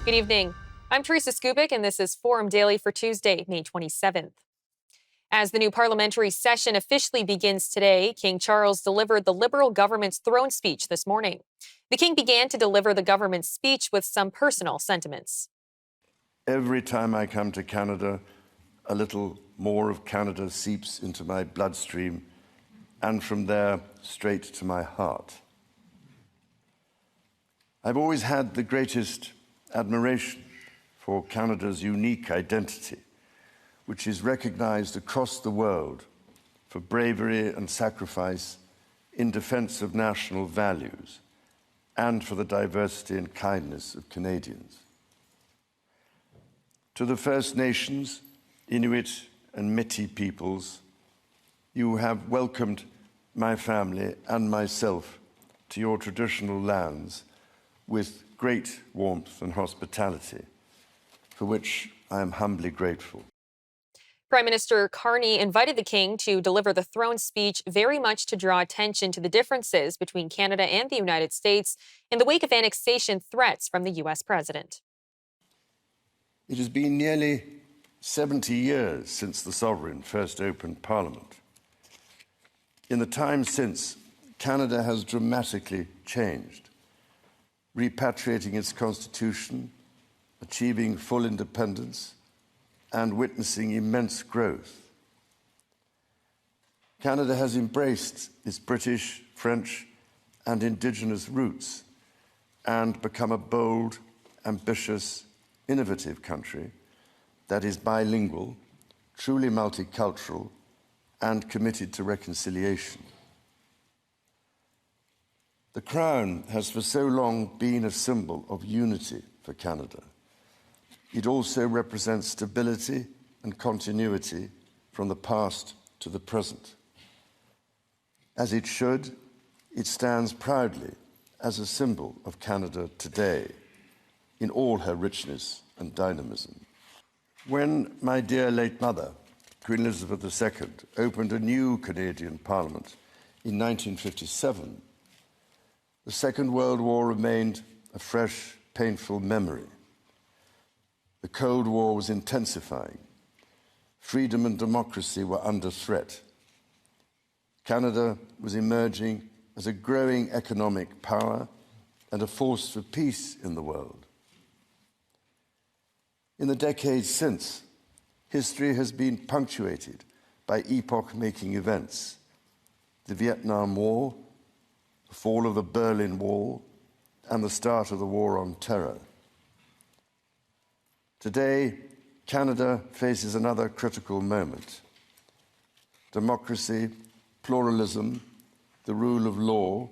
Good evening. I'm Teresa Skubik, and this is Forum Daily for Tuesday, May 27th. As the new parliamentary session officially begins today, King Charles delivered the Liberal government's throne speech this morning. The King began to deliver the government's speech with some personal sentiments. Every time I come to Canada, a little more of Canada seeps into my bloodstream, and from there straight to my heart. I've always had the greatest admiration for Canada's unique identity, which is recognized across the world for bravery and sacrifice in defense of national values and for the diversity and kindness of Canadians. To the First Nations, Inuit and Métis peoples, you have welcomed my family and myself to your traditional lands with great warmth and hospitality, for which I am humbly grateful. Prime Minister Carney invited the King to deliver the throne speech very much to draw attention to the differences between Canada and the United States in the wake of annexation threats from the U.S. president. It has been nearly 70 years since the Sovereign first opened Parliament. In the time since, Canada has dramatically changed, repatriating its constitution, achieving full independence, and witnessing immense growth. Canada has embraced its British, French, and Indigenous roots and become a bold, ambitious, innovative country that is bilingual, truly multicultural, and committed to reconciliation. The Crown has for so long been a symbol of unity for Canada. It also represents stability and continuity from the past to the present. As it should, it stands proudly as a symbol of Canada today in all her richness and dynamism. When my dear late mother, Queen Elizabeth II, opened a new Canadian Parliament in 1957, the Second World War remained a fresh, painful memory. The Cold War was intensifying. Freedom and democracy were under threat. Canada was emerging as a growing economic power and a force for peace in the world. In the decades since, history has been punctuated by epoch-making events: the Vietnam War, the fall of the Berlin Wall, and the start of the War on Terror. Today, Canada faces another critical moment. Democracy, pluralism, the rule of law,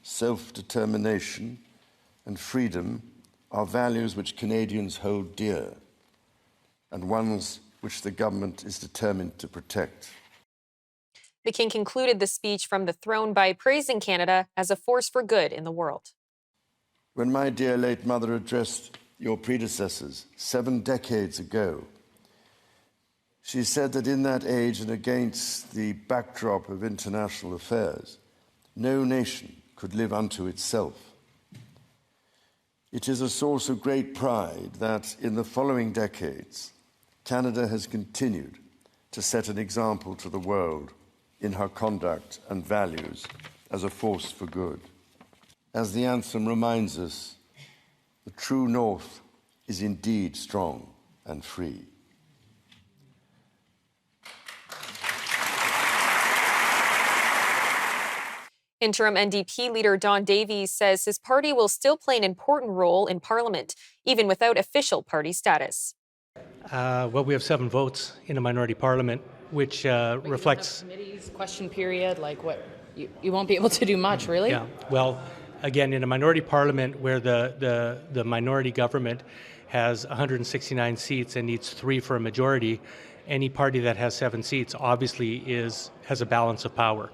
self-determination, and freedom are values which Canadians hold dear, and ones which the government is determined to protect. The King concluded the speech from the throne by praising Canada as a force for good in the world. When my dear late mother addressed your predecessors 7 decades ago, she said that in that age and against the backdrop of international affairs, no nation could live unto itself. It is a source of great pride that in the following decades, Canada has continued to set an example to the world in her conduct and values as a force for good. As the anthem reminds us, the true North is indeed strong and free. Interim NDP leader Don Davies says his party will still play an important role in Parliament, even without official party status. Well, we have 7 votes in a minority parliament, which reflects... Committees, question period, like what? You won't be able to do much, really? Yeah, well, again, in a minority parliament where the minority government has 169 seats and needs 3 for a majority, any party that has 7 seats obviously has a balance of power.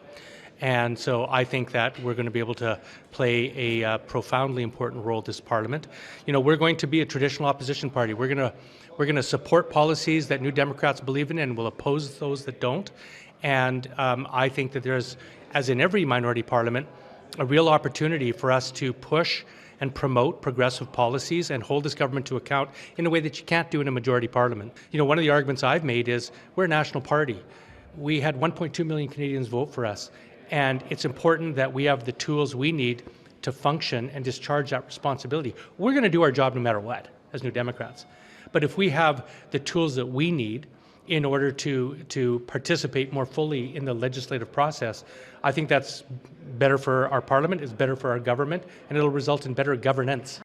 And so I think that we're going to be able to play a profoundly important role this Parliament. You know, we're going to be a traditional opposition party. We're going to support policies that New Democrats believe in and will oppose those that don't. And I think that there's, as in every minority parliament, a real opportunity for us to push and promote progressive policies and hold this government to account in a way that you can't do in a majority parliament. One of the arguments I've made is we're a national party. We had 1.2 million Canadians vote for us, and it's important that we have the tools we need to function and discharge that responsibility. We're going to do our job no matter what as New Democrats. But if we have the tools that we need in order to participate more fully in the legislative process, I think that's better for our parliament, it's better for our government, and it'll result in better governance.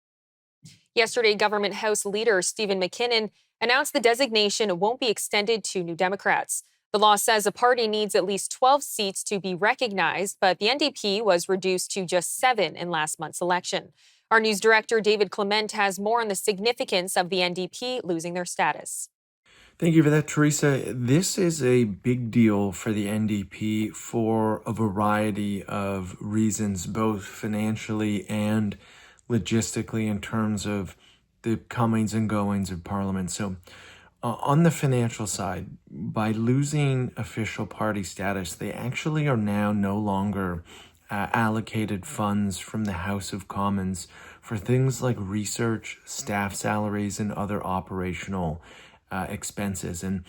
Yesterday, Government House Leader Stephen McKinnon announced the designation won't be extended to New Democrats. The law says a party needs at least 12 seats to be recognized, but the NDP was reduced to just 7 in last month's election. Our news director, David Clement, has more on the significance of the NDP losing their status. Thank you for that, Teresa. This is a big deal for the NDP for a variety of reasons, both financially and logistically in terms of the comings and goings of Parliament. So on the financial side, by losing official party status, they actually are now no longer allocated funds from the House of Commons for things like research, staff salaries, and other operational expenses. And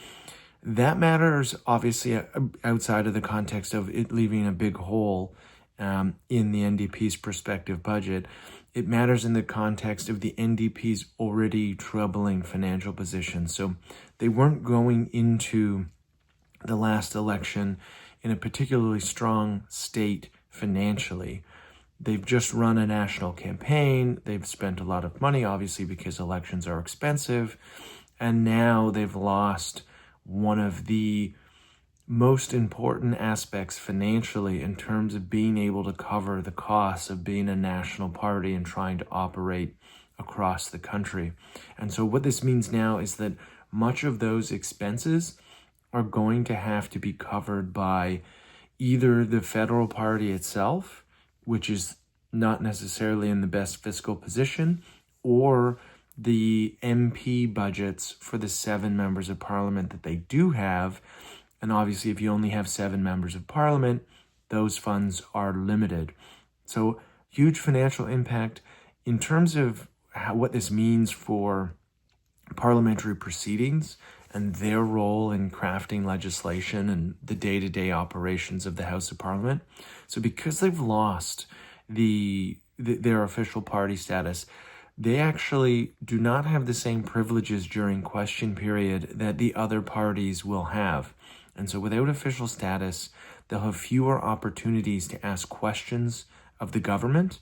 that matters obviously outside of the context of it leaving a big hole in the NDP's prospective budget. It matters in the context of the NDP's already troubling financial position. So they weren't going into the last election in a particularly strong state financially. They've just run a national campaign. They've spent a lot of money, obviously, because elections are expensive. And now they've lost one of the most important aspects financially in terms of being able to cover the costs of being a national party and trying to operate across the country. And so what this means now is that much of those expenses are going to have to be covered by either the federal party itself, which is not necessarily in the best fiscal position, or the MP budgets for the 7 members of Parliament that they do have. And obviously, if you only have 7 members of Parliament, those funds are limited. So huge financial impact in terms of what this means for parliamentary proceedings and their role in crafting legislation and the day-to-day operations of the House of Parliament. So because they've lost their official party status, they actually do not have the same privileges during question period that the other parties will have. And so without official status, they'll have fewer opportunities to ask questions of the government,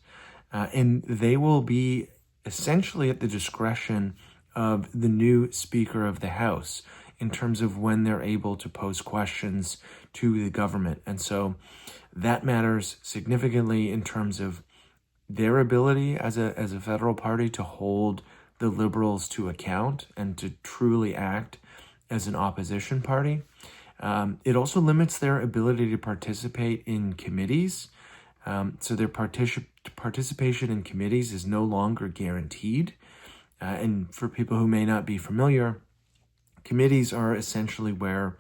and they will be essentially at the discretion of the new Speaker of the House in terms of when they're able to pose questions to the government. And so that matters significantly in terms of their ability as a federal party to hold the Liberals to account and to truly act as an opposition party. It also limits their ability to participate in committees. So their participation in committees is no longer guaranteed. And for people who may not be familiar, committees are essentially where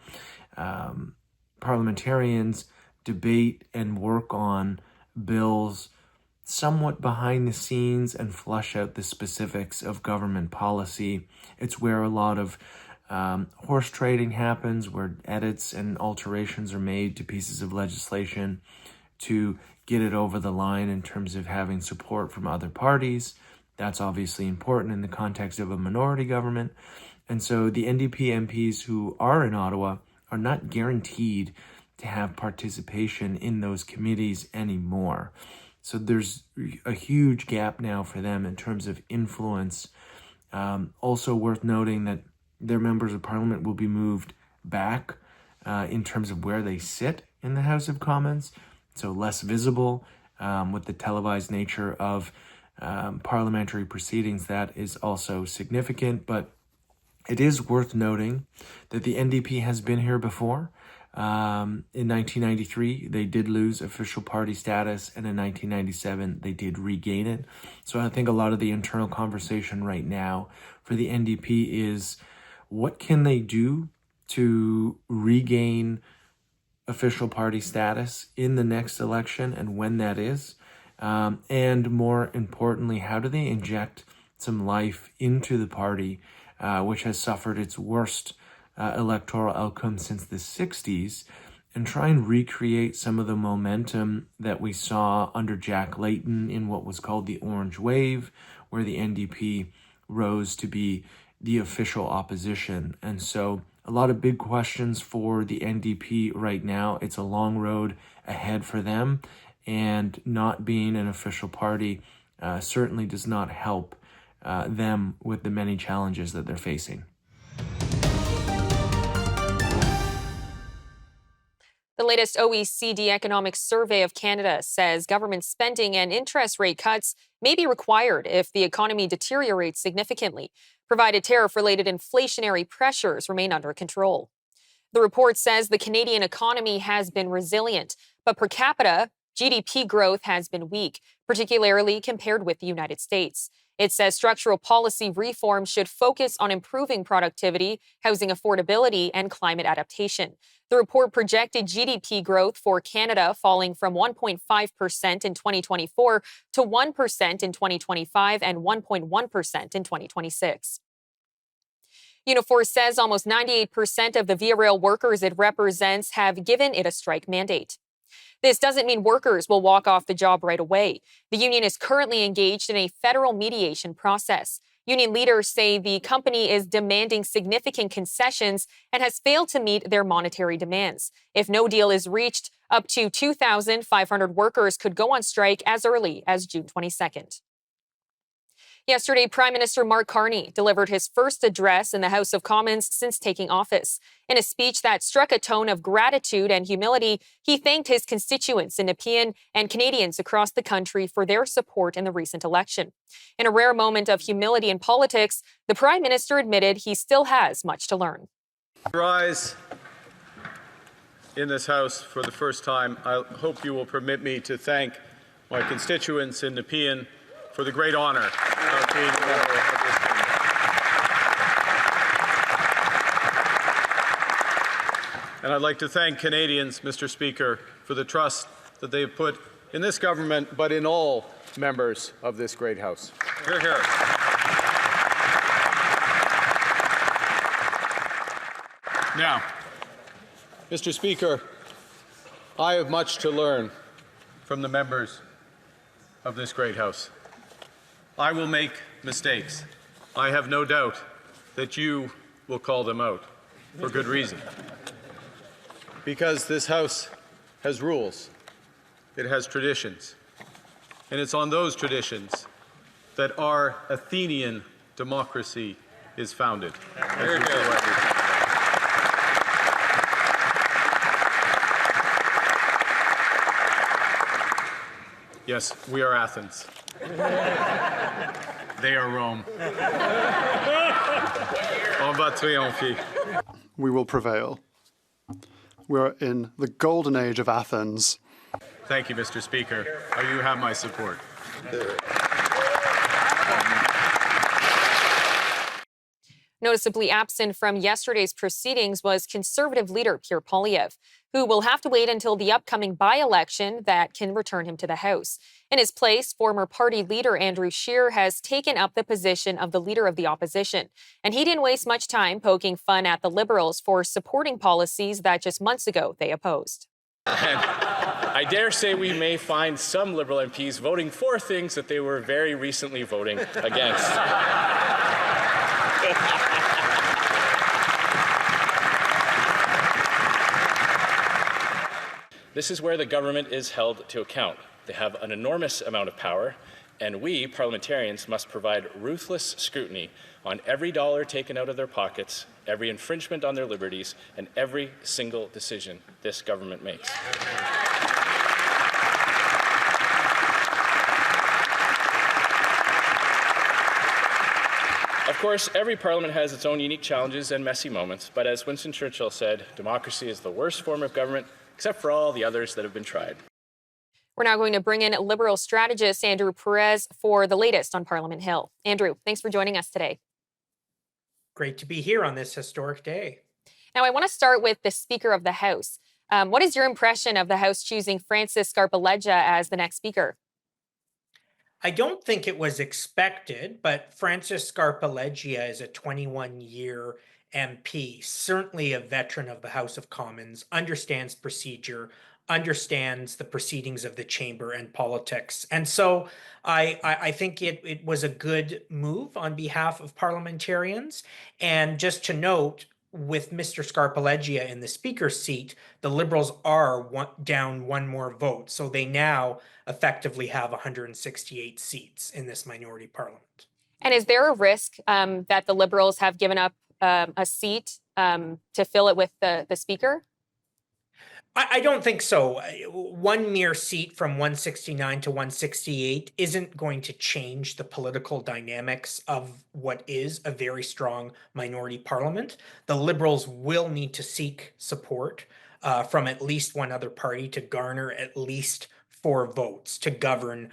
parliamentarians debate and work on bills somewhat behind the scenes and flush out the specifics of government policy. It's where a lot of horse trading happens, where edits and alterations are made to pieces of legislation to get it over the line in terms of having support from other parties. That's obviously important in the context of a minority government. And so the NDP MPs who are in Ottawa are not guaranteed to have participation in those committees anymore. So there's a huge gap now for them in terms of influence. Also worth noting that their members of Parliament will be moved back in terms of where they sit in the House of Commons, so less visible with the televised nature of parliamentary proceedings. That is also significant, but it is worth noting that the NDP has been here before. In 1993, they did lose official party status, and in 1997, they did regain it. So I think a lot of the internal conversation right now for the NDP is, what can they do to regain official party status in the next election and when that is? And more importantly, how do they inject some life into the party, which has suffered its worst electoral outcome since the 60s, and try and recreate some of the momentum that we saw under Jack Layton in what was called the Orange Wave, where the NDP rose to be the official opposition. And so a lot of big questions for the NDP right now. It's a long road ahead for them, and not being an official party certainly does not help them with the many challenges that they're facing. The latest OECD economic survey of Canada says government spending and interest rate cuts may be required if the economy deteriorates significantly, provided tariff-related inflationary pressures remain under control. The report says the Canadian economy has been resilient, but per capita, GDP growth has been weak, particularly compared with the United States. It says structural policy reform should focus on improving productivity, housing affordability, and climate adaptation. The report projected GDP growth for Canada falling from 1.5% in 2024 to 1% in 2025 and 1.1% in 2026. Unifor says almost 98% of the Via Rail workers it represents have given it a strike mandate. This doesn't mean workers will walk off the job right away. The union is currently engaged in a federal mediation process. Union leaders say the company is demanding significant concessions and has failed to meet their monetary demands. If no deal is reached, up to 2,500 workers could go on strike as early as June 22nd. Yesterday, Prime Minister Mark Carney delivered his first address in the House of Commons since taking office. In a speech that struck a tone of gratitude and humility, he thanked his constituents in Nepean and Canadians across the country for their support in the recent election. In a rare moment of humility in politics, the Prime Minister admitted he still has much to learn. Rise in this House for the first time. I hope you will permit me to thank my constituents in Nepean for the great honor of being a member of this committee. And I'd like to thank Canadians, Mr. Speaker, for the trust that they have put in this government, but in all members of this great House. Hear, hear. Now, Mr. Speaker, I have much to learn from the members of this great House. I will make mistakes. I have no doubt that you will call them out for good reason. Because this House has rules, it has traditions, and it's on those traditions that our Athenian democracy is founded. Yes, we are Athens. They are Rome. On va triompher. We will prevail. We are in the golden age of Athens. Thank you, Mr. Speaker. You have my support. Noticeably absent from yesterday's proceedings was Conservative leader Pierre Poilievre, who will have to wait until the upcoming by-election that can return him to the House. In his place, former party leader Andrew Scheer has taken up the position of the leader of the opposition. And he didn't waste much time poking fun at the Liberals for supporting policies that just months ago they opposed. And I dare say we may find some Liberal MPs voting for things that they were very recently voting against. This is where the government is held to account. They have an enormous amount of power, and we, parliamentarians, must provide ruthless scrutiny on every dollar taken out of their pockets, every infringement on their liberties, and every single decision this government makes. Of course, every parliament has its own unique challenges and messy moments, but as Winston Churchill said, democracy is the worst form of government, except for all the others that have been tried. We're now going to bring in Liberal strategist Andrew Perez for the latest on Parliament Hill. Andrew, thanks for joining us today. Great to be here on this historic day. Now, I want to start with the Speaker of the House. What is your impression of the House choosing Francis Scarpaleggia as the next Speaker? I don't think it was expected, but Francis Scarpaleggia is a 21-year MP, certainly a veteran of the House of Commons, understands procedure, understands the proceedings of the chamber and politics. And so I think it was a good move on behalf of parliamentarians. And just to note, with Mr. Scarpaleggia in the speaker's seat, the Liberals are down one more vote. So they now effectively have 168 seats in this minority parliament. And is there a risk that the Liberals have given up a seat to fill it with the Speaker? I don't think so. One mere seat from 169 to 168 isn't going to change the political dynamics of what is a very strong minority parliament. The Liberals will need to seek support from at least one other party to garner at least 4 votes to govern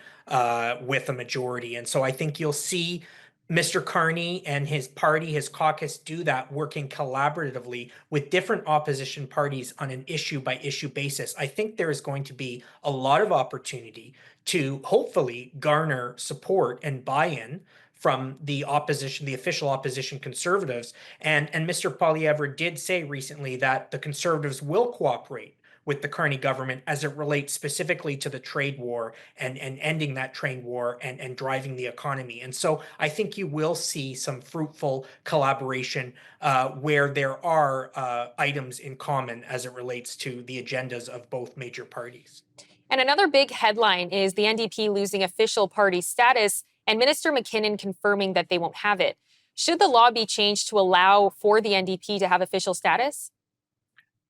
with a majority. And so I think you'll see Mr. Carney and his party, his caucus, do that, working collaboratively with different opposition parties on an issue by issue basis. I think there is going to be a lot of opportunity to hopefully garner support and buy-in from the opposition, the official opposition Conservatives. And Mr. Poilievre did say recently that the Conservatives will cooperate with the Carney government as it relates specifically to the trade war and ending that trade war and driving the economy. And so I think you will see some fruitful collaboration where there are items in common as it relates to the agendas of both major parties. And another big headline is the NDP losing official party status and Minister McKinnon confirming that they won't have it. Should the law be changed to allow for the NDP to have official status?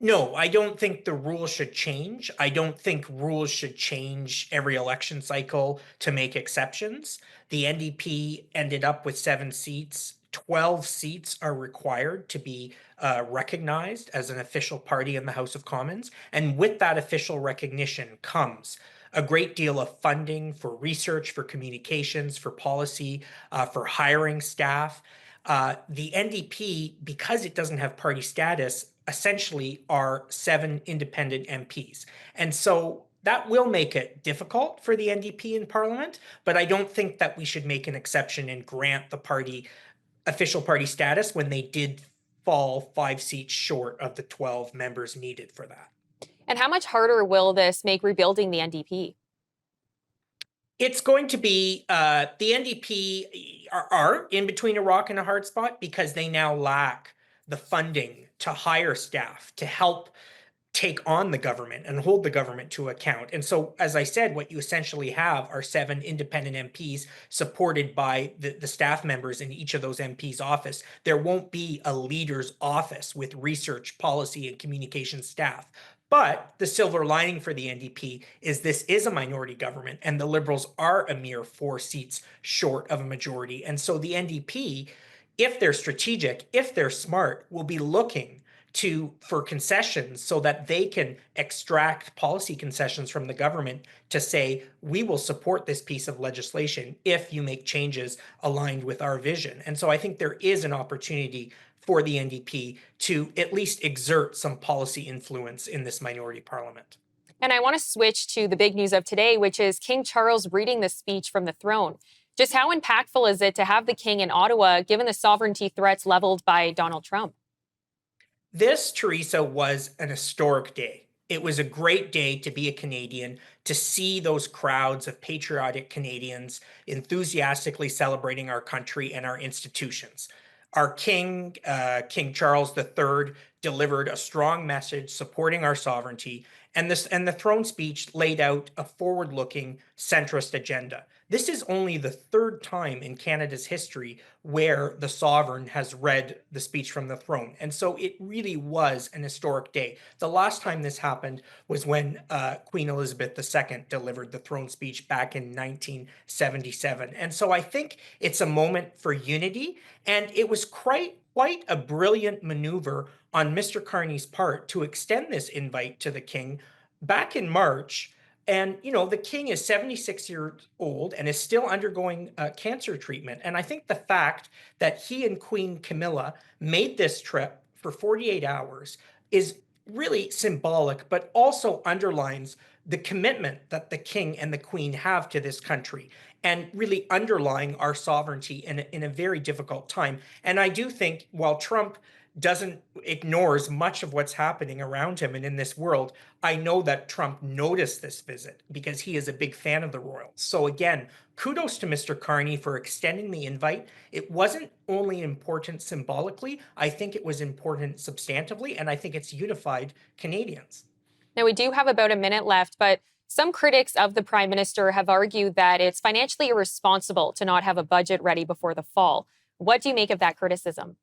No, I don't think the rules should change. I don't think rules should change every election cycle to make exceptions. The NDP ended up with 7 seats. 12 seats are required to be recognized as an official party in the House of Commons. And with that official recognition comes a great deal of funding for research, for communications, for policy, for hiring staff. The NDP, because it doesn't have party status, essentially are 7 independent MPs. And so that will make it difficult for the NDP in Parliament, but I don't think that we should make an exception and grant the party official party status when they did fall 5 seats short of the 12 members needed for that. And how much harder will this make rebuilding the NDP? It's going to be the NDP are in between a rock and a hard spot because they now lack the funding to hire staff to help take on the government and hold the government to account. And so, as I said, what you essentially have are 7 independent MPs supported by the staff members in each of those MPs' office. There won't be a leader's office with research, policy, and communication staff. But the silver lining for the NDP is this is a minority government, and the Liberals are a mere 4 seats short of a majority. And so the NDP, if they're strategic, if they're smart, will be looking for concessions so that they can extract policy concessions from the government to say, we will support this piece of legislation if you make changes aligned with our vision. And so I think there is an opportunity for the NDP to at least exert some policy influence in this minority parliament. And I want to switch to the big news of today, which is King Charles reading the speech from the throne. Just how impactful is it to have the king in Ottawa, given the sovereignty threats leveled by Donald Trump? This, Teresa, was an historic day. It was a great day to be a Canadian, to see those crowds of patriotic Canadians enthusiastically celebrating our country and our institutions. Our king, King Charles III, delivered a strong message supporting our sovereignty, and the throne speech laid out a forward-looking centrist agenda. This is only the 3rd time in Canada's history where the sovereign has read the speech from the throne. And so it really was an historic day. The last time this happened was when Queen Elizabeth II delivered the throne speech back in 1977. And so I think it's a moment for unity, and it was quite a brilliant maneuver on Mr. Carney's part to extend this invite to the king back in March. And, you know, the king is 76 years old and is still undergoing cancer treatment. And I think the fact that he and Queen Camilla made this trip for 48 hours is really symbolic, but also underlines the commitment that the king and the queen have to this country and really underlying our sovereignty in a very difficult time. And I do think while Trump ignores much of what's happening around him and in this world, I know that Trump noticed this visit because he is a big fan of the royals. So again, kudos to Mr. Carney for extending the invite. It wasn't only important symbolically, I think it was important substantively, and I think it's unified Canadians. Now, we do have about a minute left, but some critics of the prime minister have argued that it's financially irresponsible to not have a budget ready before the fall. What do you make of that criticism?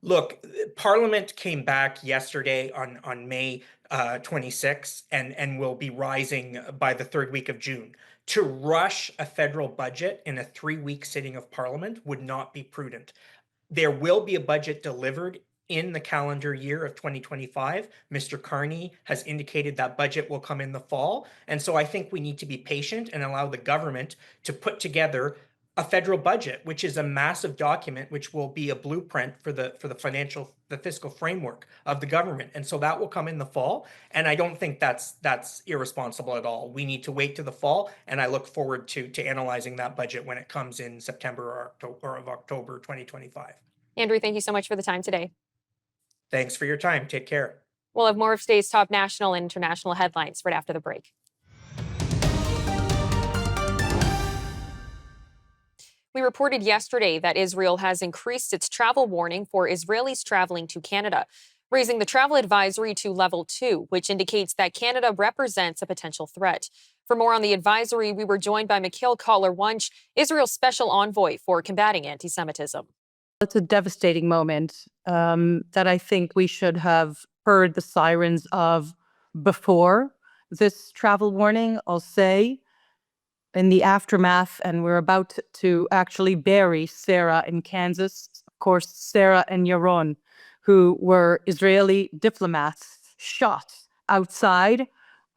Look, Parliament came back yesterday on May 26th and will be rising by the third week of June. To rush a federal budget in a 3-week sitting of Parliament would not be prudent. There will be a budget delivered in the calendar year of 2025. Mr. Carney has indicated that budget will come in the fall. And so I think we need to be patient and allow the government to put together a federal budget, which is a massive document, which will be a blueprint for the fiscal framework of the government. And so that will come in the fall. And I don't think that's irresponsible at all. We need to wait to the fall. And I look forward to analyzing that budget when it comes in September or October 2025. Andrew, thank you so much for the time today. Thanks for your time. Take care. We'll have more of today's top national and international headlines right after the break. We reported yesterday that Israel has increased its travel warning for Israelis traveling to Canada, raising the travel advisory to level 2, which indicates that Canada represents a potential threat. For more on the advisory, we were joined by Mikhail Kotler-Wunsch, Israel's special envoy for combating anti-Semitism. It's a devastating moment that I think we should have heard the sirens of before this travel warning. I'll say in the aftermath, and we're about to actually bury Sarah in Kansas, of course, Sarah and Yaron, who were Israeli diplomats shot outside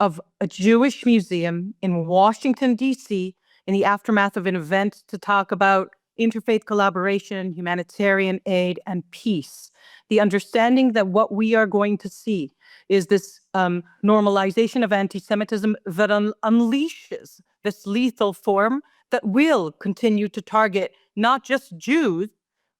of a Jewish museum in Washington, D.C., in the aftermath of an event to talk about interfaith collaboration, humanitarian aid, and peace. The understanding that what we are going to see is this normalization of anti-Semitism that unleashes this lethal form that will continue to target not just Jews,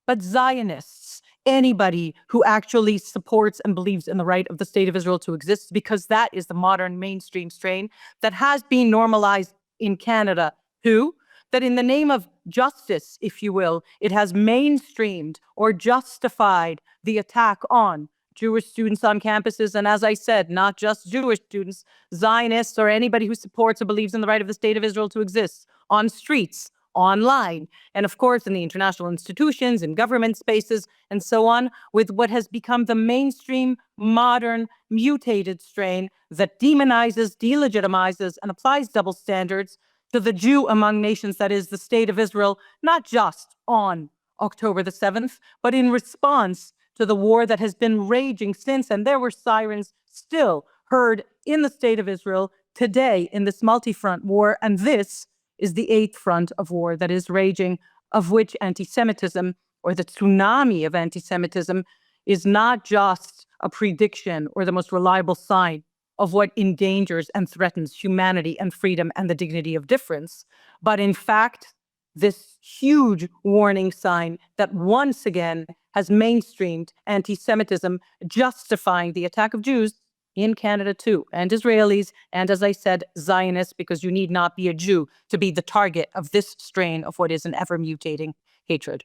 but Zionists, anybody who actually supports and believes in the right of the state of Israel to exist, because that is the modern mainstream strain that has been normalized in Canada, that in the name of justice, if you will, it has mainstreamed or justified the attack on Jewish students on campuses. And as I said, not just Jewish students, Zionists or anybody who supports or believes in the right of the state of Israel to exist on streets, online, and of course in the international institutions and government spaces and so on, with what has become the mainstream, modern, mutated strain that demonizes, delegitimizes, and applies double standards to the Jew among nations, that is the state of Israel, not just on October the 7th, but in response to the war that has been raging since. And there were sirens still heard in the state of Israel today in this multi-front war. And this is the 8th front of war that is raging, of which anti-Semitism, or the tsunami of anti-Semitism, is not just a prediction or the most reliable sign of what endangers and threatens humanity and freedom and the dignity of difference, but in fact, this huge warning sign that once again has mainstreamed anti-Semitism, justifying the attack of Jews in Canada too, and Israelis, and as I said, Zionists, because you need not be a Jew to be the target of this strain of what is an ever-mutating hatred.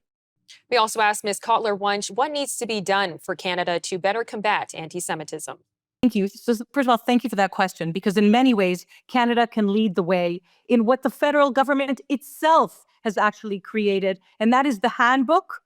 We also asked Ms. Kotler-Wunsch what needs to be done for Canada to better combat anti-Semitism. Thank you. So first of all, thank you for that question, because in many ways, Canada can lead the way in what the federal government itself has actually created, and that is the handbook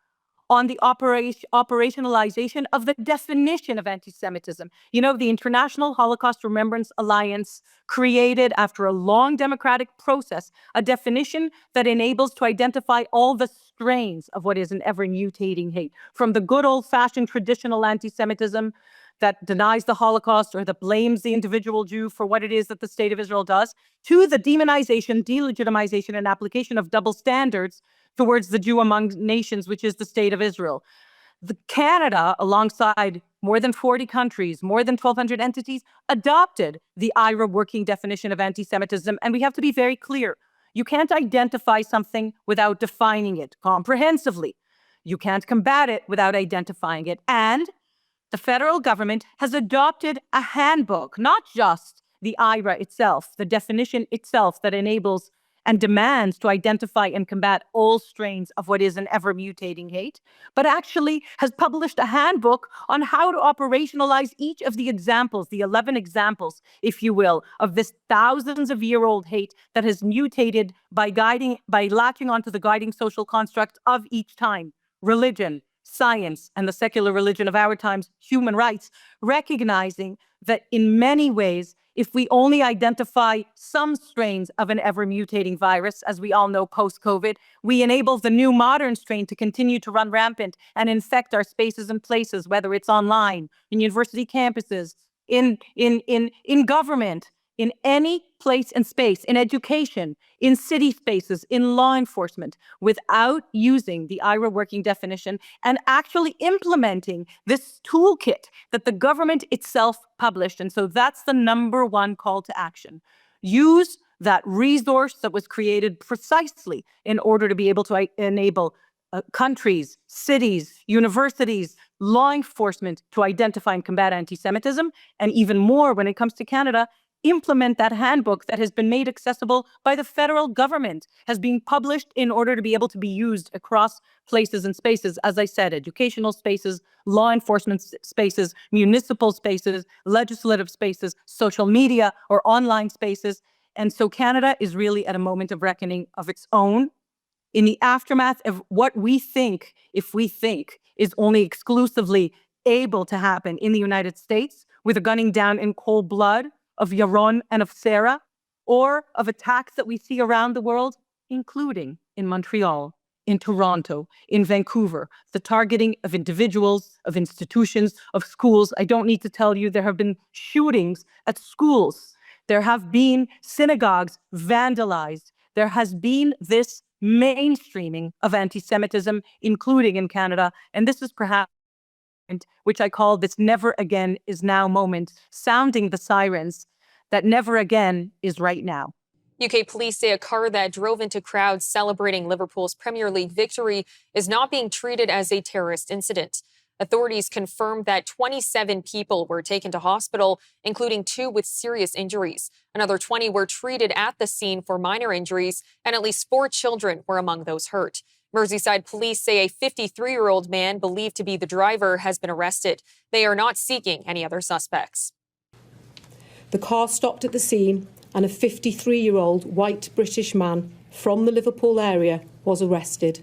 on the operationalization of the definition of anti-Semitism. You know, the International Holocaust Remembrance Alliance created, after a long democratic process, a definition that enables to identify all the strains of what is an ever-mutating hate, from the good old-fashioned traditional anti-Semitism that denies the Holocaust or that blames the individual Jew for what it is that the state of Israel does, to the demonization, delegitimization, and application of double standards towards the Jew among nations, which is the state of Israel. Canada, alongside more than 40 countries, more than 1,200 entities adopted the IRA working definition of anti-Semitism. And we have to be very clear. You can't identify something without defining it comprehensively. You can't combat it without identifying it. And the federal government has adopted a handbook, not just the IRA itself, the definition itself that enables and demands to identify and combat all strains of what is an ever-mutating hate, but actually has published a handbook on how to operationalize each of the examples, the 11 examples, if you will, of this thousands of year-old hate that has mutated by latching onto the guiding social construct of each time: religion, science, and the secular religion of our times, human rights, recognizing that in many ways, if we only identify some strains of an ever-mutating virus, as we all know post-COVID, we enable the new modern strain to continue to run rampant and infect our spaces and places, whether it's online, in university campuses, in government, in any place and space, in education, in city spaces, in law enforcement, without using the IRA working definition and actually implementing this toolkit that the government itself published. And so that's the number one call to action. Use that resource that was created precisely in order to be able to enable countries, cities, universities, law enforcement to identify and combat anti-Semitism, and even more when it comes to Canada, implement that handbook that has been made accessible by the federal government, has been published in order to be able to be used across places and spaces. As I said, educational spaces, law enforcement spaces, municipal spaces, legislative spaces, social media or online spaces. And so Canada is really at a moment of reckoning of its own in the aftermath of what we think, if we think, is only exclusively able to happen in the United States with a gunning down in cold blood of Yaron and of Sarah, or of attacks that we see around the world, including in Montreal, in Toronto, in Vancouver, the targeting of individuals, of institutions, of schools. I don't need to tell you, there have been shootings at schools. There have been synagogues vandalized. There has been this mainstreaming of anti-Semitism, including in Canada. And this is perhaps which I call this never again is now moment, sounding the sirens that never again is right now. UK police say a car that drove into crowds celebrating Liverpool's Premier League victory is not being treated as a terrorist incident. Authorities confirmed that 27 people were taken to hospital, including 2 with serious injuries. Another 20 were treated at the scene for minor injuries, and at least 4 children were among those hurt. Merseyside police say a 53-year-old man believed to be the driver has been arrested. They are not seeking any other suspects. The car stopped at the scene and a 53-year-old white British man from the Liverpool area was arrested.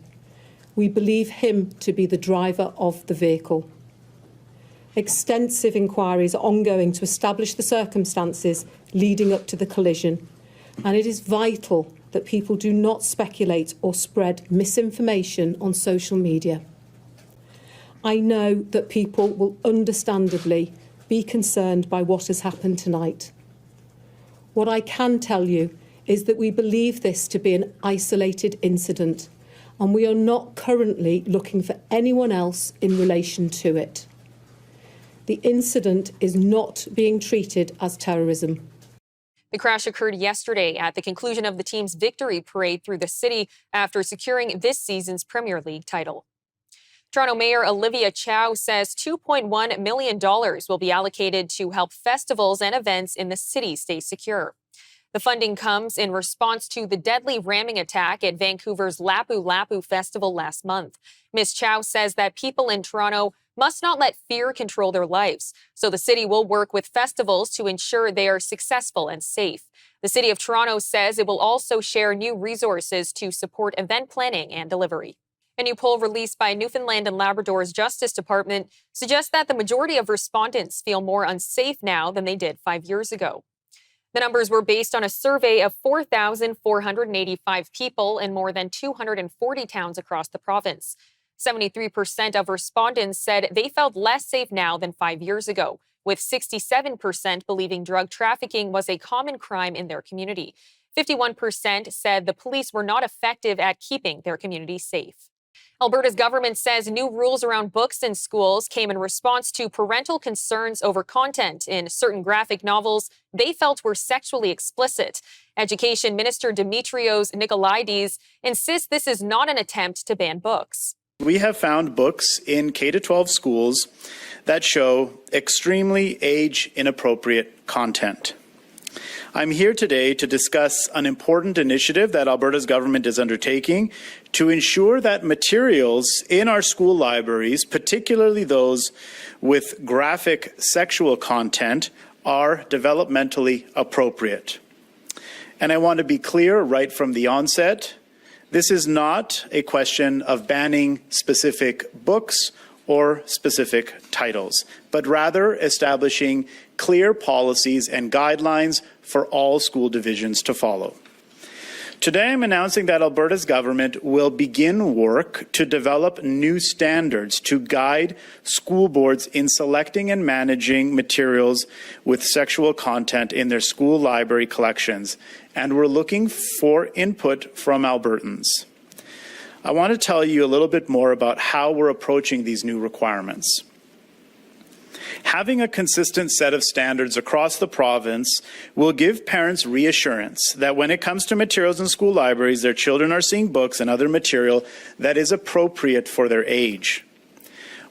We believe him to be the driver of the vehicle. Extensive inquiries are ongoing to establish the circumstances leading up to the collision, and it is vital that people do not speculate or spread misinformation on social media. I know that people will understandably be concerned by what has happened tonight. What I can tell you is that we believe this to be an isolated incident, and we are not currently looking for anyone else in relation to it. The incident is not being treated as terrorism. The crash occurred yesterday at the conclusion of the team's victory parade through the city after securing this season's Premier League title. Toronto Mayor Olivia Chow says $2.1 million will be allocated to help festivals and events in the city stay secure. The funding comes in response to the deadly ramming attack at Vancouver's Lapu Lapu Festival last month. Ms. Chow says that people in Toronto must not let fear control their lives, so the city will work with festivals to ensure they are successful and safe. The City of Toronto says it will also share new resources to support event planning and delivery. A new poll released by Newfoundland and Labrador's Justice Department suggests that the majority of respondents feel more unsafe now than they did 5 years ago. The numbers were based on a survey of 4,485 people in more than 240 towns across the province. 73% of respondents said they felt less safe now than 5 years ago, with 67% believing drug trafficking was a common crime in their community. 51% said the police were not effective at keeping their community safe. Alberta's government says new rules around books in schools came in response to parental concerns over content in certain graphic novels they felt were sexually explicit. Education Minister Dimitrios Nikolaides insists this is not an attempt to ban books. We have found books in K-12 schools that show extremely age-inappropriate content. I'm here today to discuss an important initiative that Alberta's government is undertaking to ensure that materials in our school libraries, particularly those with graphic sexual content, are developmentally appropriate. And I want to be clear right from the onset, this is not a question of banning specific books or specific titles, but rather establishing clear policies and guidelines for all school divisions to follow. Today, I'm announcing that Alberta's government will begin work to develop new standards to guide school boards in selecting and managing materials with sexual content in their school library collections, and we're looking for input from Albertans. I want to tell you a little bit more about how we're approaching these new requirements. Having a consistent set of standards across the province will give parents reassurance that when it comes to materials in school libraries, their children are seeing books and other material that is appropriate for their age.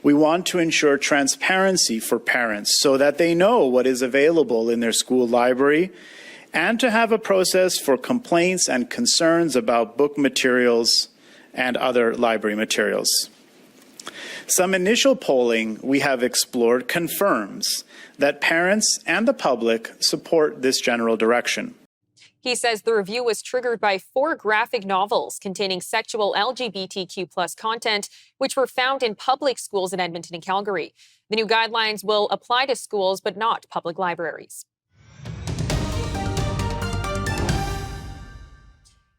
We want to ensure transparency for parents so that they know what is available in their school library, and to have a process for complaints and concerns about book materials and other library materials. Some initial polling we have explored confirms that parents and the public support this general direction. He says the review was triggered by 4 graphic novels containing sexual LGBTQ+ content, which were found in public schools in Edmonton and Calgary. The new guidelines will apply to schools, but not public libraries.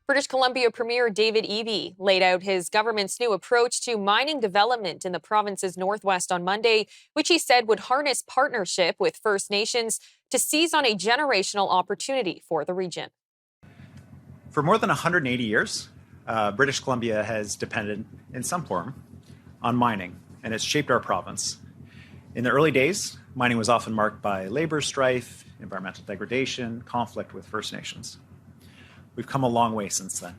British Columbia Premier David Eby laid out his government's new approach to mining development in the province's northwest on Monday, which he said would harness partnership with First Nations to seize on a generational opportunity for the region. For more than 180 years, British Columbia has depended in some form on mining, and it's shaped our province. In the early days, mining was often marked by labor strife, environmental degradation, conflict with First Nations. We've come a long way since then.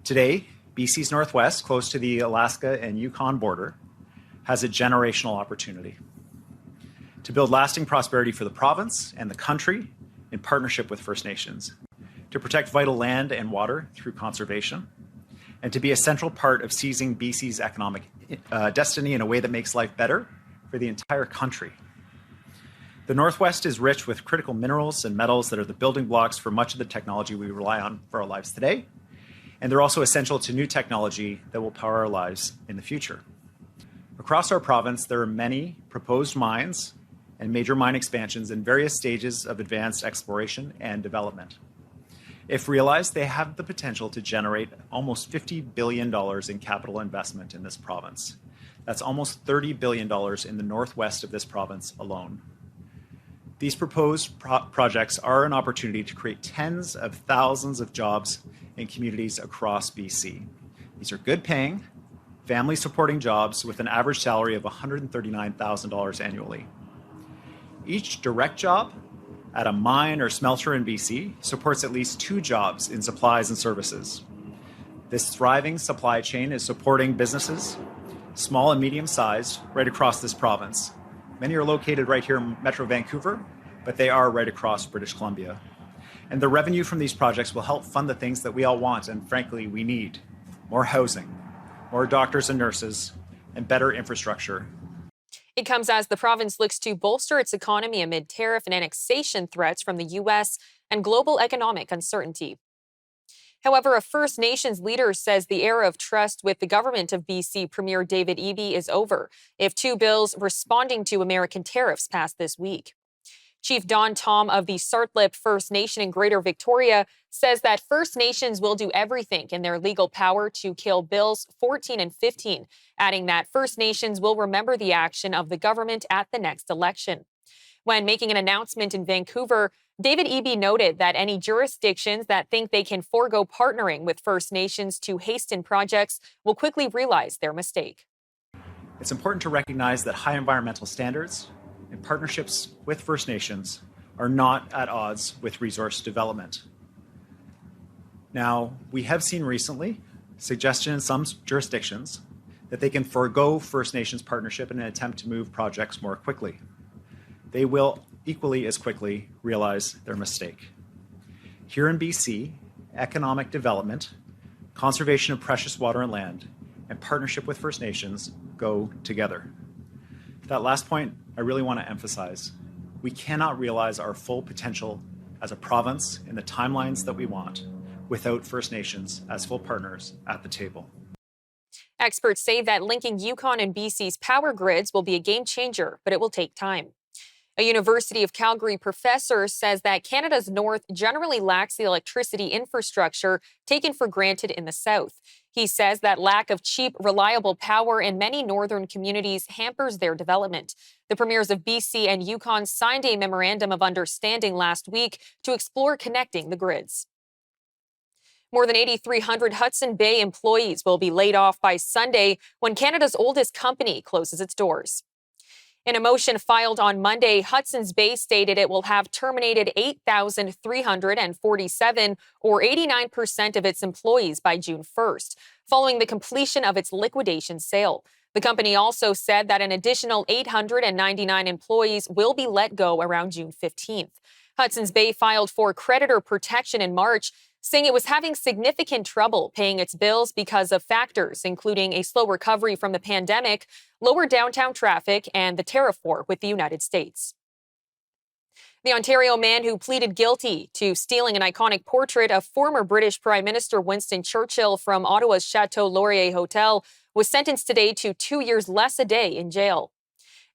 Today, BC's Northwest, close to the Alaska and Yukon border, has a generational opportunity to build lasting prosperity for the province and the country in partnership with First Nations, to protect vital land and water through conservation, and to be a central part of seizing BC's economic destiny in a way that makes life better for the entire country. The Northwest is rich with critical minerals and metals that are the building blocks for much of the technology we rely on for our lives today, and they're also essential to new technology that will power our lives in the future. Across our province, there are many proposed mines and major mine expansions in various stages of advanced exploration and development. If realized, they have the potential to generate almost $50 billion in capital investment in this province. That's almost $30 billion in the northwest of this province alone. These proposed projects are an opportunity to create tens of thousands of jobs in communities across BC. These are good-paying, family-supporting jobs with an average salary of $139,000 annually. Each direct job at a mine or smelter in BC supports at least 2 jobs in supplies and services. This thriving supply chain is supporting businesses, small and medium-sized, right across this province. Many are located right here in Metro Vancouver, but they are right across British Columbia. And the revenue from these projects will help fund the things that we all want and frankly we need: more housing, more doctors and nurses, and better infrastructure. It comes as the province looks to bolster its economy amid tariff and annexation threats from the U.S. and global economic uncertainty. However, a First Nations leader says the era of trust with the government of BC Premier David Eby is over if 2 bills responding to American tariffs pass this week. Chief Don Tom of the Sartlip First Nation in Greater Victoria says that First Nations will do everything in their legal power to kill Bills 14 and 15, adding that First Nations will remember the action of the government at the next election. When making an announcement in Vancouver, David Eby noted that any jurisdictions that think they can forego partnering with First Nations to hasten projects will quickly realize their mistake. It's important to recognize that high environmental standards and partnerships with First Nations are not at odds with resource development. Now, we have seen recently suggestion in some jurisdictions that they can forego First Nations partnership in an attempt to move projects more quickly. They will equally as quickly realize their mistake. Here in BC, economic development, conservation of precious water and land, and partnership with First Nations go together. That last point, I really want to emphasize. We cannot realize our full potential as a province in the timelines that we want without First Nations as full partners at the table. Experts say that linking Yukon and BC's power grids will be a game changer, but it will take time. A University of Calgary professor says that Canada's north generally lacks the electricity infrastructure taken for granted in the south. He says that lack of cheap, reliable power in many northern communities hampers their development. The premiers of BC and Yukon signed a memorandum of understanding last week to explore connecting the grids. More than 8,300 Hudson Bay employees will be laid off by Sunday when Canada's oldest company closes its doors. In a motion filed on Monday, Hudson's Bay stated it will have terminated 8,347, or 89% of its employees by June 1st, following the completion of its liquidation sale. The company also said that an additional 899 employees will be let go around June 15th. Hudson's Bay filed for creditor protection in March, saying it was having significant trouble paying its bills because of factors including a slow recovery from the pandemic, lower downtown traffic, and the tariff war with the United States. The Ontario man who pleaded guilty to stealing an iconic portrait of former British Prime Minister Winston Churchill from Ottawa's Chateau Laurier Hotel was sentenced today to 2 years less a day in jail.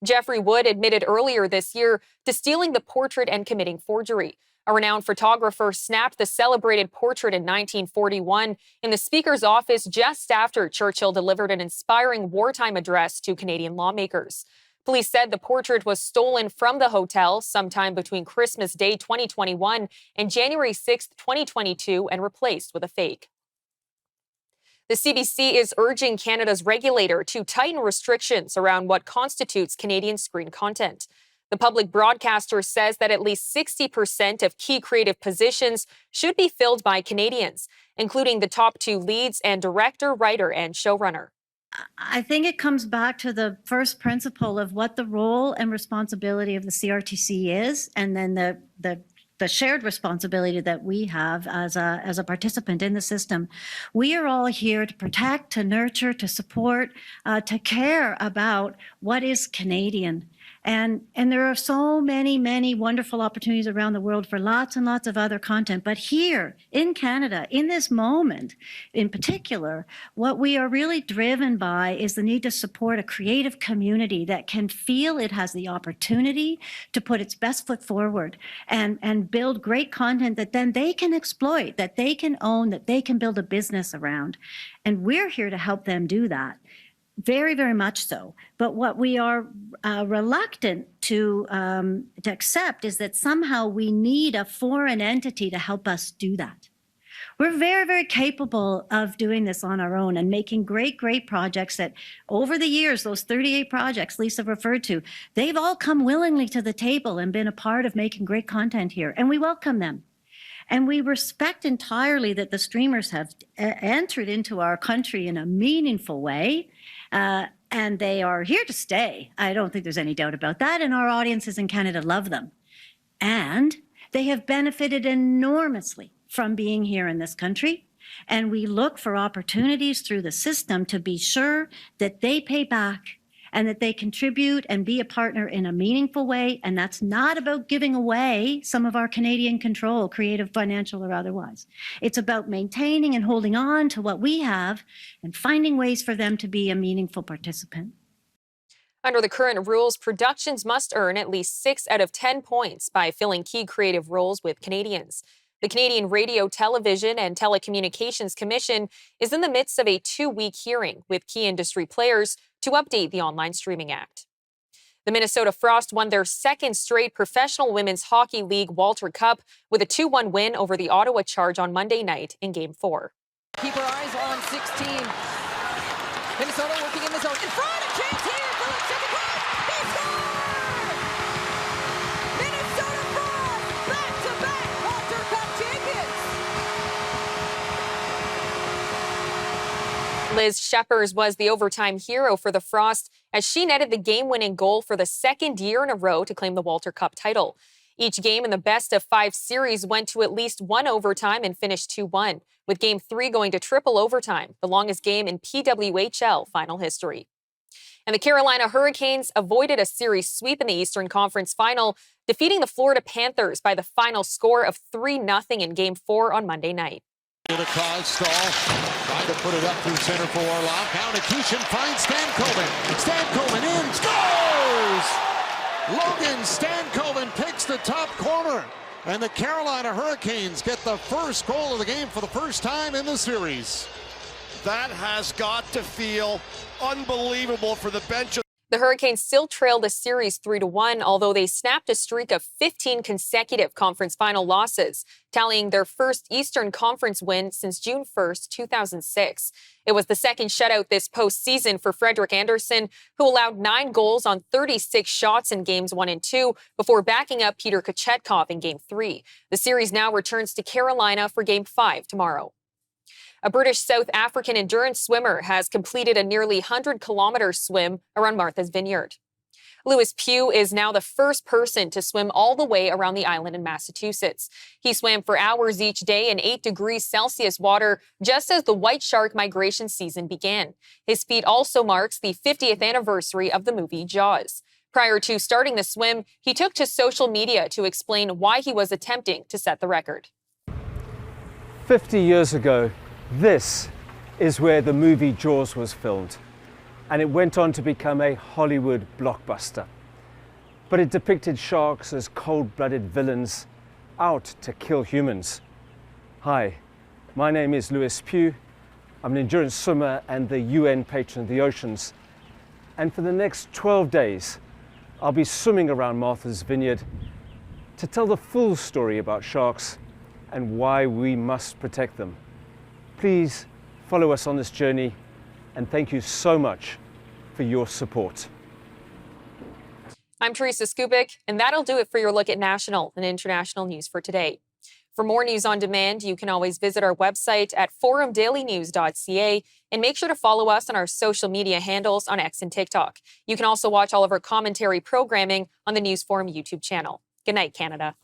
Jeffrey Wood admitted earlier this year to stealing the portrait and committing forgery. A renowned photographer snapped the celebrated portrait in 1941 in the Speaker's office just after Churchill delivered an inspiring wartime address to Canadian lawmakers. Police said the portrait was stolen from the hotel sometime between Christmas Day 2021 and January 6, 2022, and replaced with a fake. The CBC is urging Canada's regulator to tighten restrictions around what constitutes Canadian screen content. The public broadcaster says that at least 60% of key creative positions should be filled by Canadians, including the top 2 leads and director, writer, and showrunner. I think it comes back to the first principle of what the role and responsibility of the CRTC is, and then the shared responsibility that we have as a participant in the system. We are all here to protect, to nurture, to support, to care about what is Canadian. And there are so many wonderful opportunities around the world for lots and lots of other content. But here in Canada, in this moment in particular, what we are really driven by is the need to support a creative community that can feel it has the opportunity to put its best foot forward and build great content that then they can exploit, that they can own, that they can build a business around. And we're here to help them do that. Very much so. But what we are reluctant to accept is that somehow we need a foreign entity to help us do that. We're very capable of doing this on our own and making great projects that over the years, those 38 projects Lisa referred to, they've all come willingly to the table and been a part of making great content here, and we welcome them. And we respect entirely that the streamers have entered into our country in a meaningful way, and they are here to stay. I don't think there's any doubt about that, and our audiences in Canada love them. And they have benefited enormously from being here in this country, and we look for opportunities through the system to be sure that they pay back and that they contribute and be a partner in a meaningful way. And that's not about giving away some of our Canadian control, creative, financial, or otherwise. It's about maintaining and holding on to what we have and finding ways for them to be a meaningful participant. Under the current rules, productions must earn at least 6 out of 10 points by filling key creative roles with Canadians. The Canadian Radio, Television and Telecommunications Commission is in the midst of a 2-week hearing with key industry players to update the Online Streaming Act. The Minnesota Frost won their second straight Professional Women's Hockey League Walter Cup with a 2-1 win over the Ottawa Charge on Monday night in Game 4. Keep our eyes on 16. Minnesota working in the zone. In front, a chance here. Phillips to the goal. He scored! Minnesota Frost, back-to-back Walter Cup champions. Liz Sheppers was the overtime hero for the Frost as she netted the game-winning goal for the second year in a row to claim the Walter Cup title. Each game in the best-of-5 series went to at least one overtime and finished 2-1, with Game 3 going to triple overtime, the longest game in PWHL final history. And the Carolina Hurricanes avoided a series sweep in the Eastern Conference Final, defeating the Florida Panthers by the final score of 3-0 in Game 4 on Monday night. Across, Stahl tried to put it up through center for Orlov. Now Nikishin finds Stankoven. Stankoven in, scores! Logan Stankoven picks the top corner, and the Carolina Hurricanes get the first goal of the game for the first time in the series. That has got to feel unbelievable for the bench. The Hurricanes still trail the series 3-1, although they snapped a streak of 15 consecutive conference final losses, tallying their first Eastern Conference win since June 1st, 2006. It was the second shutout this postseason for Frederik Andersen, who allowed 9 goals on 36 shots in Games 1 and 2 before backing up Peter Kochetkov in Game 3. The series now returns to Carolina for Game 5 tomorrow. A British South African endurance swimmer has completed a nearly 100-kilometer swim around Martha's Vineyard. Lewis Pugh is now the first person to swim all the way around the island in Massachusetts. He swam for hours each day in 8 degrees Celsius water just as the white shark migration season began. His feat also marks the 50th anniversary of the movie Jaws. Prior to starting the swim, he took to social media to explain why he was attempting to set the record. 50 years ago, this is where the movie Jaws was filmed, and it went on to become a Hollywood blockbuster. But it depicted sharks as cold-blooded villains out to kill humans. Hi, my name is Lewis Pugh. I'm an endurance swimmer and the UN patron of the oceans. And for the next 12 days, I'll be swimming around Martha's Vineyard to tell the full story about sharks and why we must protect them. Please follow us on this journey, and thank you so much for your support. I'm Teresa Skubik, and that'll do it for your look at national and international news for today. For more news on demand, you can always visit our website at forumdailynews.ca and make sure to follow us on our social media handles on X and TikTok. You can also watch all of our commentary programming on the News Forum YouTube channel. Good night, Canada.